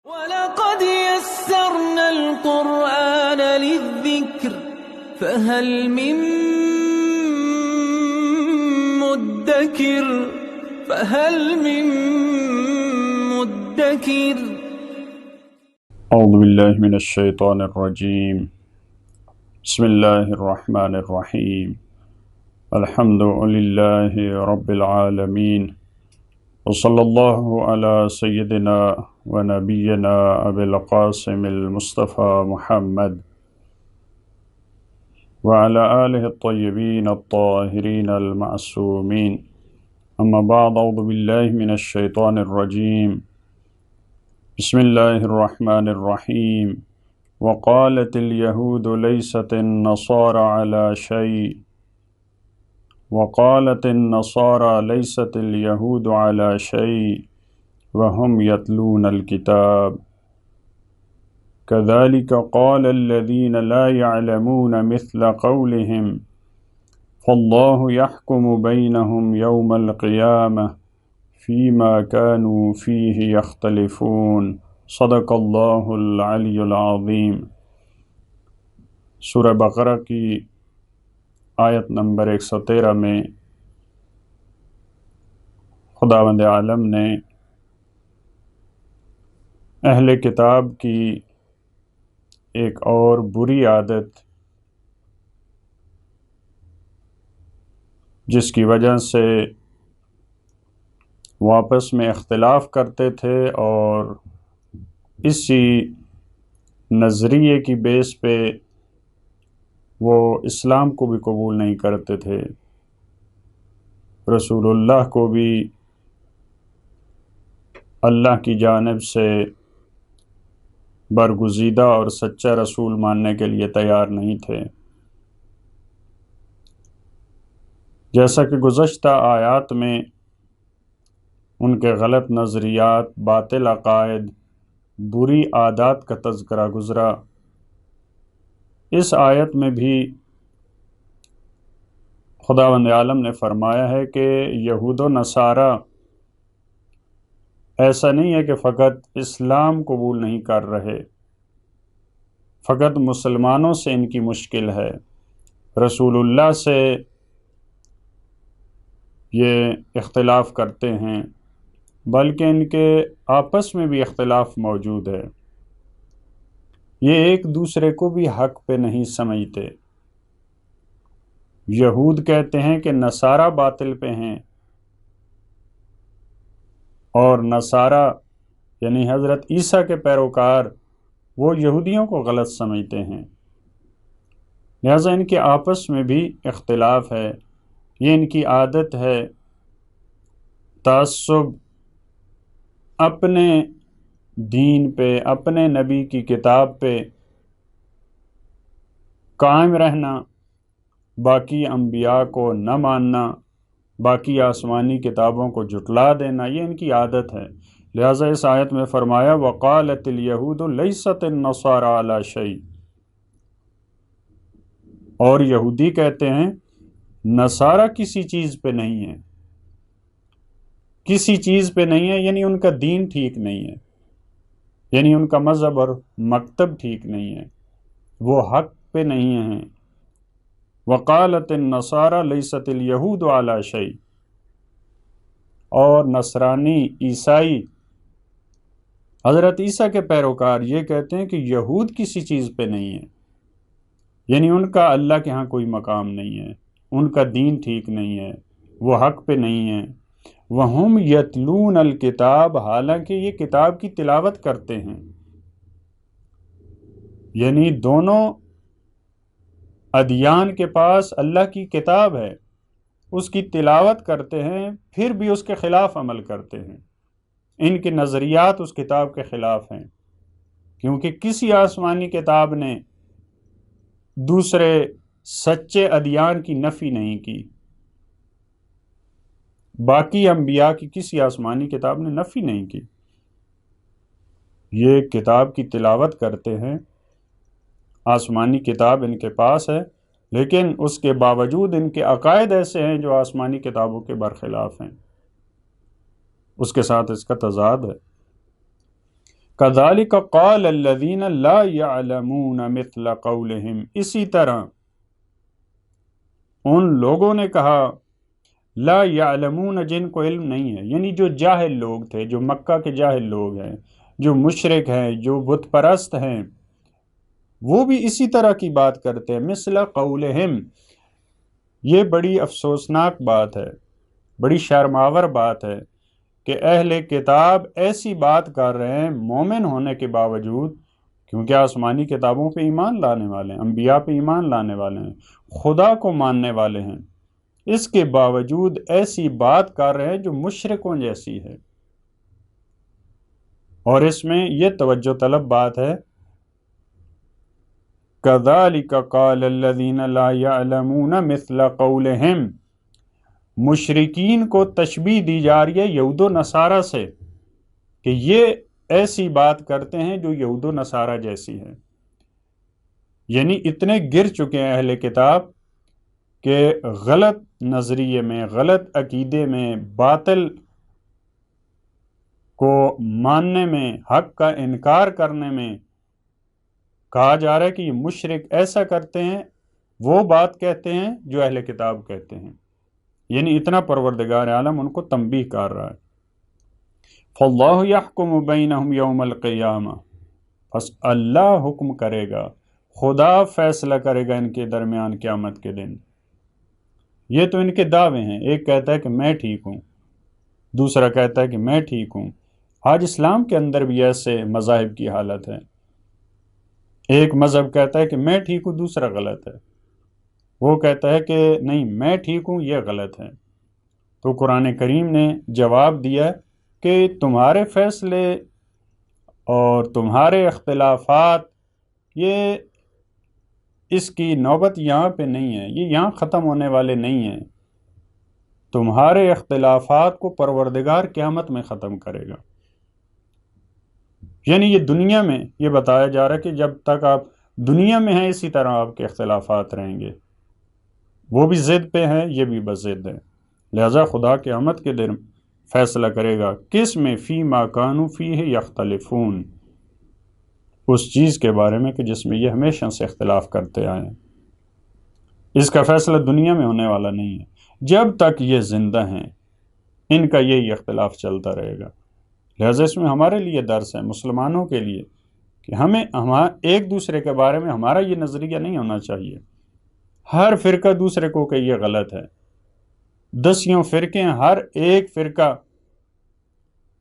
وَلَقَدْ يَسَّرْنَا الْقُرْآنَ لِلذِّكْرِ فَهَلْ مِن مُّدَّكِرٍ اعوذ باللہ من الشیطان الرجیم بسم اللہ الرحمن الرحیم الحمد للہ رب العالمین وصلی اللہ علی سیدنا و نبینا ابی القاسم المصطفى محمد وعلى آلہ الطیبین الطاہرین المعصومین اما بعد اعوذ باللہ من الشیطان الرجیم بسم اللہ الرحمن الرحیم وقالت اليہود لیست النصارى على شيء وقالت النصارى ليست اليهود على شيء وهم يتلون الكتاب كذلك قال الذين لا يعلمون مثل قولهم فالله يحكم بينهم يوم القيامة فيما كانوا فيه يختلفون صدق الله العلي العظيم۔ سورہ بقرہ کی آیت نمبر 113 میں خداوند عالم نے اہل کتاب کی ایک اور بری عادت جس کی وجہ سے وہ آپس میں اختلاف کرتے تھے اور اسی نظریے کی بیس پہ وہ اسلام کو بھی قبول نہیں کرتے تھے، رسول اللہ کو بھی اللہ کی جانب سے برگزیدہ اور سچا رسول ماننے کے لیے تیار نہیں تھے۔ جیسا کہ گزشتہ آیات میں ان کے غلط نظریات، باطل عقائد، بری عادات کا تذکرہ گزرا، اس آیت میں بھی خداوند عالم نے فرمایا ہے کہ یہود و نصارہ ایسا نہیں ہے کہ فقط اسلام قبول نہیں کر رہے، فقط مسلمانوں سے ان کی مشکل ہے، رسول اللہ سے یہ اختلاف کرتے ہیں، بلکہ ان کے آپس میں بھی اختلاف موجود ہے، یہ ایک دوسرے کو بھی حق پہ نہیں سمجھتے۔ یہود کہتے ہیں کہ نصارہ باطل پہ ہیں، اور نصارہ یعنی حضرت عیسیٰ کے پیروکار وہ یہودیوں کو غلط سمجھتے ہیں، لہذا ان کے آپس میں بھی اختلاف ہے۔ یہ ان کی عادت ہے تعصب، اپنے دین پہ، اپنے نبی کی کتاب پہ قائم رہنا، باقی انبیاء کو نہ ماننا، باقی آسمانی کتابوں کو جھٹلا دینا، یہ ان کی عادت ہے۔ لہٰذا اس آیت میں فرمایا وقالت الیہود لیست النصارى علی شیء، اور یہودی کہتے ہیں نصارہ کسی چیز پہ نہیں ہے، کسی چیز پہ نہیں ہے، یعنی ان کا دین ٹھیک نہیں ہے، یعنی ان کا مذہب اور مکتب ٹھیک نہیں ہے، وہ حق پہ نہیں ہیں۔ وقالت النصارى لیست اليہود علی شیء، اور نصرانی، عیسائی، حضرت عیسیٰ کے پیروکار یہ کہتے ہیں کہ یہود کسی چیز پہ نہیں ہے، یعنی ان کا اللہ کے ہاں کوئی مقام نہیں ہے، ان کا دین ٹھیک نہیں ہے، وہ حق پہ نہیں ہے۔ وَهُمْ يَتْلُونَ الْكِتَابَ، حالانکہ یہ کتاب کی تلاوت کرتے ہیں، یعنی دونوں ادیان کے پاس اللہ کی کتاب ہے، اس کی تلاوت کرتے ہیں، پھر بھی اس کے خلاف عمل کرتے ہیں، ان کے نظریات اس کتاب کے خلاف ہیں، کیونکہ کسی آسمانی کتاب نے دوسرے سچے ادیان کی نفی نہیں کی، باقی انبیاء کی کسی آسمانی کتاب نے نفی نہیں کی، یہ کتاب کی تلاوت کرتے ہیں، آسمانی کتاب ان کے پاس ہے، لیکن اس کے باوجود ان کے عقائد ایسے ہیں جو آسمانی کتابوں کے برخلاف ہیں، اس کے ساتھ اس کا تضاد ہے۔ کذالک قال الذین لا یعلمون مثل قولہم، اسی طرح ان لوگوں نے کہا لا یعلمون، جن کو علم نہیں ہے، یعنی جو جاہل لوگ تھے، جو مکہ کے جاہل لوگ ہیں، جو مشرک ہیں، جو بت پرست ہیں، وہ بھی اسی طرح کی بات کرتے ہیں، مثل قولہم۔ یہ بڑی افسوسناک بات ہے، بڑی شرماور بات ہے کہ اہل کتاب ایسی بات کر رہے ہیں مومن ہونے کے باوجود، کیونکہ آسمانی کتابوں پہ ایمان لانے والے ہیں، انبیاء پہ ایمان لانے والے ہیں، خدا کو ماننے والے ہیں، اس کے باوجود ایسی بات کر رہے ہیں جو مشرکوں جیسی ہے۔ اور اس میں یہ توجہ طلب بات ہے، کذالک قال الذین لا یعلمون مثل قولہم، مشرکین کو تشبیہ دی جا رہی ہے یہود و نصارہ سے کہ یہ ایسی بات کرتے ہیں جو یہود و نصارہ جیسی ہے، یعنی اتنے گر چکے ہیں اہل کتاب کہ غلط نظریے میں، غلط عقیدے میں، باطل کو ماننے میں، حق کا انکار کرنے میں کہا جا رہا ہے کہ یہ مشرک ایسا کرتے ہیں، وہ بات کہتے ہیں جو اہل کتاب کہتے ہیں، یعنی اتنا پروردگار عالم ان کو تنبیہ کر رہا ہے۔ فاللہ یحکم بینہم یوم القیامہ، پس اللہ حکم کرے گا، خدا فیصلہ کرے گا ان کے درمیان قیامت کے دن۔ یہ تو ان کے دعوے ہیں، ایک کہتا ہے کہ میں ٹھیک ہوں، دوسرا کہتا ہے کہ میں ٹھیک ہوں۔ آج اسلام کے اندر بھی ایسے مذاہب کی حالت ہے، ایک مذہب کہتا ہے کہ میں ٹھیک ہوں، دوسرا غلط ہے، وہ کہتا ہے کہ نہیں میں ٹھیک ہوں، یہ غلط ہے۔ تو قرآن کریم نے جواب دیا کہ تمہارے فیصلے اور تمہارے اختلافات، یہ اس کی نوبت یہاں پہ نہیں ہے، یہ یہاں ختم ہونے والے نہیں ہیں، تمہارے اختلافات کو پروردگار قیامت میں ختم کرے گا۔ یعنی یہ دنیا میں یہ بتایا جا رہا ہے کہ جب تک آپ دنیا میں ہیں اسی طرح آپ کے اختلافات رہیں گے، وہ بھی ضد پہ ہیں، یہ بھی بضد ہے، لہذا خدا قیامت کے دن فیصلہ کرے گا کس میں، فی ما کانوا فیہ یختلفون، اس چیز کے بارے میں کہ جس میں یہ ہمیشہ سے اختلاف کرتے آئے ہیں۔ اس کا فیصلہ دنیا میں ہونے والا نہیں ہے، جب تک یہ زندہ ہیں ان کا یہی اختلاف چلتا رہے گا۔ لہذا اس میں ہمارے لیے درس ہے، مسلمانوں کے لیے، کہ ہمیں ایک دوسرے کے بارے میں ہمارا یہ نظریہ نہیں ہونا چاہیے، ہر فرقہ دوسرے کو کہ یہ غلط ہے، 10 فرقے ہیں، ہر ایک فرقہ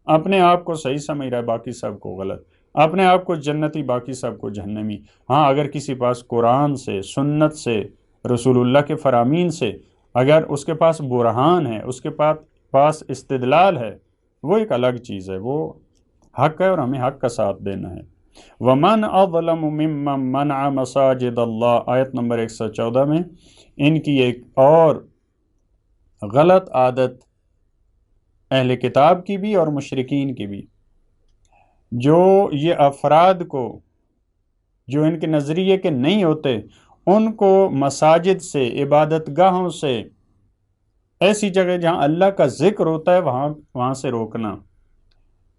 اپنے آپ کو صحیح سمجھ رہا ہے، باقی سب کو غلط، اپنے آپ کو جنتی، باقی سب کو جہنمی۔ ہاں اگر کسی پاس قرآن سے، سنت سے، رسول اللہ کے فرامین سے اگر اس کے پاس برہان ہے، اس کے پاس استدلال ہے، وہ ایک الگ چیز ہے، وہ حق ہے اور ہمیں حق کا ساتھ دینا ہے۔ وَمَنْ أَظْلَمُ مِمَّنْ مَنَعَ مَسَاجِدَ اللَّهِ، آیت نمبر 114 میں ان کی ایک اور غلط عادت اہل کتاب کی بھی اور مشرکین کی بھی، جو یہ افراد کو جو ان کے نظریے کے نہیں ہوتے ان کو مساجد سے، عبادت گاہوں سے، ایسی جگہ جہاں اللہ کا ذکر ہوتا ہے وہاں سے روکنا۔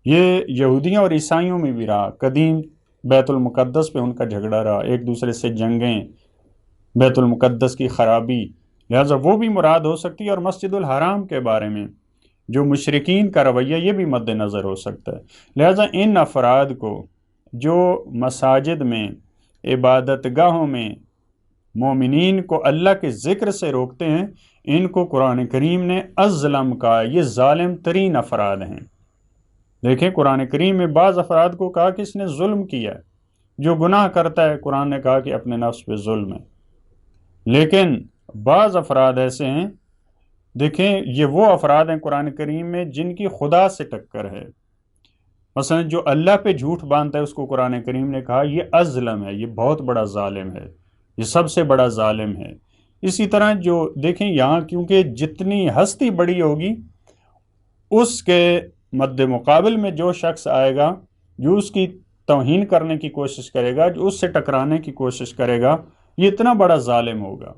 یہ یہودیوں اور عیسائیوں میں بھی رہا، قدیم بیت المقدس پہ ان کا جھگڑا رہا، ایک دوسرے سے جنگیں، بیت المقدس کی خرابی، لہٰذا وہ بھی مراد ہو سکتی ہے، اور مسجد الحرام کے بارے میں جو مشرکین کا رویہ یہ بھی مد نظر ہو سکتا ہے۔ لہٰذا ان افراد کو جو مساجد میں، عبادت گاہوں میں مومنین کو اللہ کے ذکر سے روکتے ہیں، ان کو قرآن کریم نے اظلم کہا، یہ ظالم ترین افراد ہیں۔ دیکھیں قرآن کریم میں بعض افراد کو کہا کہ اس نے ظلم کیا ہے، جو گناہ کرتا ہے قرآن نے کہا کہ اپنے نفس پہ ظلم ہے، لیکن بعض افراد ایسے ہیں، دیکھیں یہ وہ افراد ہیں قرآن کریم میں جن کی خدا سے ٹکر ہے، مثلا جو اللہ پہ جھوٹ باندھتا ہے اس کو قرآن کریم نے کہا یہ اظلم ہے، یہ بہت بڑا ظالم ہے، یہ سب سے بڑا ظالم ہے۔ اسی طرح جو دیکھیں یہاں کیونکہ جتنی ہستی بڑی ہوگی اس کے مد مقابل میں جو شخص آئے گا جو اس کی توہین کرنے کی کوشش کرے گا، جو اس سے ٹکرانے کی کوشش کرے گا، یہ اتنا بڑا ظالم ہوگا۔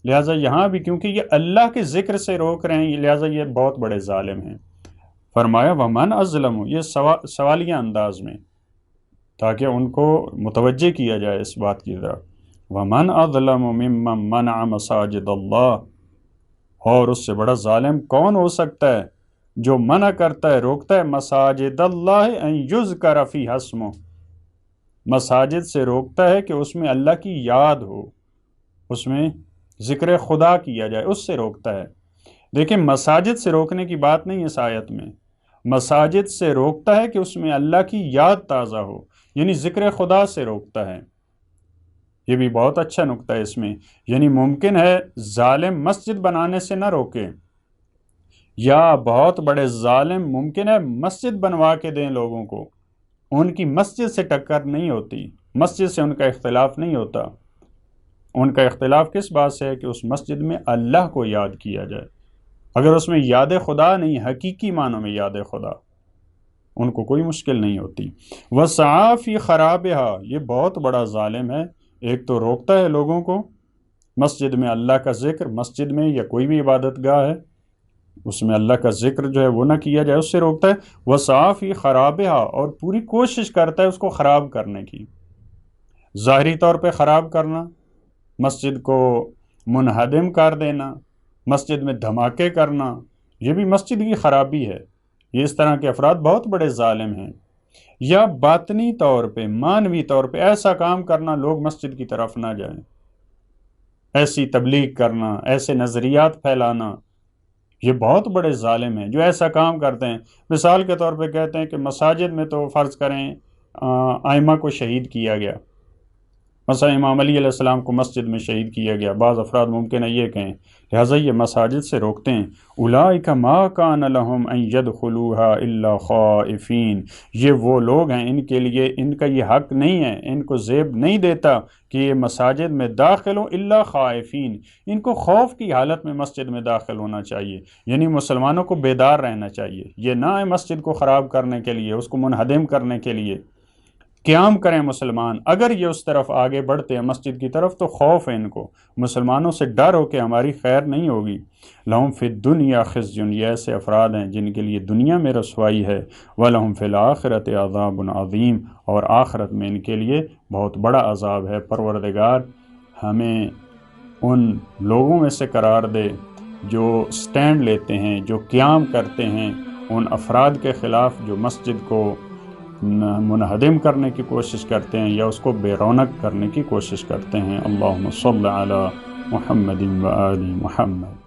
لہٰذا یہاں بھی کیونکہ یہ اللہ کے ذکر سے روک رہے ہیں، لہٰذا یہ بہت بڑے ظالم ہیں۔ فرمایا وَمَنْ أَظْلَمُ، یہ سوالیہ انداز میں تاکہ ان کو متوجہ کیا جائے اس بات کی طرف۔ وَمَنْ أَظْلَمُ مِمَّنْ مَنَعَ مَسَاجِدَ اللَّهِ، اور اس سے بڑا ظالم کون ہو سکتا ہے جو منع کرتا ہے، روکتا ہے مساجد اللہ ان یذکر فیہا اسمہ، مساجد سے روکتا ہے کہ اس میں اللہ کی یاد ہو، اس میں ذکر خدا کیا جائے، اس سے روکتا ہے۔ دیکھیں مساجد سے روکنے کی بات نہیں اس آیت میں، مساجد سے روکتا ہے کہ اس میں اللہ کی یاد تازہ ہو، یعنی ذکر خدا سے روکتا ہے۔ یہ بھی بہت اچھا نکتہ ہے اس میں، یعنی ممکن ہے ظالم مسجد بنانے سے نہ روکے، یا بہت بڑے ظالم ممکن ہے مسجد بنوا کے دیں لوگوں کو، ان کی مسجد سے ٹکر نہیں ہوتی، مسجد سے ان کا اختلاف نہیں ہوتا، ان کا اختلاف کس بات سے ہے کہ اس مسجد میں اللہ کو یاد کیا جائے۔ اگر اس میں یاد خدا نہیں، حقیقی معنوں میں یاد خدا، ان کو کوئی مشکل نہیں ہوتی۔ وَسَعَىٰ فِي خَرَابِهَا، یہ بہت بڑا ظالم ہے، ایک تو روکتا ہے لوگوں کو مسجد میں اللہ کا ذکر، مسجد میں یا کوئی بھی عبادت گاہ ہے اس میں اللہ کا ذکر جو ہے وہ نہ کیا جائے، اس سے روکتا ہے۔ وَسَعَىٰ فِي خَرَابِهَا، اور پوری کوشش کرتا ہے اس کو خراب کرنے کی، ظاہری طور پہ خراب کرنا، مسجد کو منہدم کر دینا، مسجد میں دھماکے کرنا، یہ بھی مسجد کی خرابی ہے۔ یہ اس طرح کے افراد بہت بڑے ظالم ہیں۔ یا باطنی طور پہ، مانوی طور پہ ایسا کام کرنا لوگ مسجد کی طرف نہ جائیں، ایسی تبلیغ کرنا، ایسے نظریات پھیلانا، یہ بہت بڑے ظالم ہیں جو ایسا کام کرتے ہیں۔ مثال کے طور پہ کہتے ہیں کہ مساجد میں تو فرض کریں ائمہ کو شہید کیا گیا، مثلا امام علی علیہ السلام کو مسجد میں شہید کیا گیا، بعض افراد ممکن ہے یہ کہیں، لہٰذا یہ مساجد سے روکتے ہیں۔ اولئک ما کان لہم ان یدخلوها الا خائفین، یہ وہ لوگ ہیں ان کے لیے ان کا یہ حق نہیں ہے، ان کو زیب نہیں دیتا کہ یہ مساجد میں داخل ہوں الا خائفین، ان کو خوف کی حالت میں مسجد میں داخل ہونا چاہیے، یعنی مسلمانوں کو بیدار رہنا چاہیے، یہ نہ ہے مسجد کو خراب کرنے کے لیے، اس کو منہدم کرنے کے لیے قیام کریں مسلمان۔ اگر یہ اس طرف آگے بڑھتے ہیں مسجد کی طرف تو خوف ہے ان کو، مسلمانوں سے ڈر ہو کہ ہماری خیر نہیں ہوگی۔ لہم فی الدنیا خزی، یہ ایسے افراد ہیں جن کے لیے دنیا میں رسوائی ہے، ولہم فی الآخرۃ عذاب عظیم، اور آخرت میں ان کے لیے بہت بڑا عذاب ہے۔ پروردگار ہمیں ان لوگوں میں سے قرار دے جو سٹینڈ لیتے ہیں، جو قیام کرتے ہیں ان افراد کے خلاف جو مسجد کو منہدم کرنے کی کوشش کرتے ہیں یا اس کو بے رونق کرنے کی کوشش کرتے ہیں۔ اللہم صل علی محمد و آل محمد۔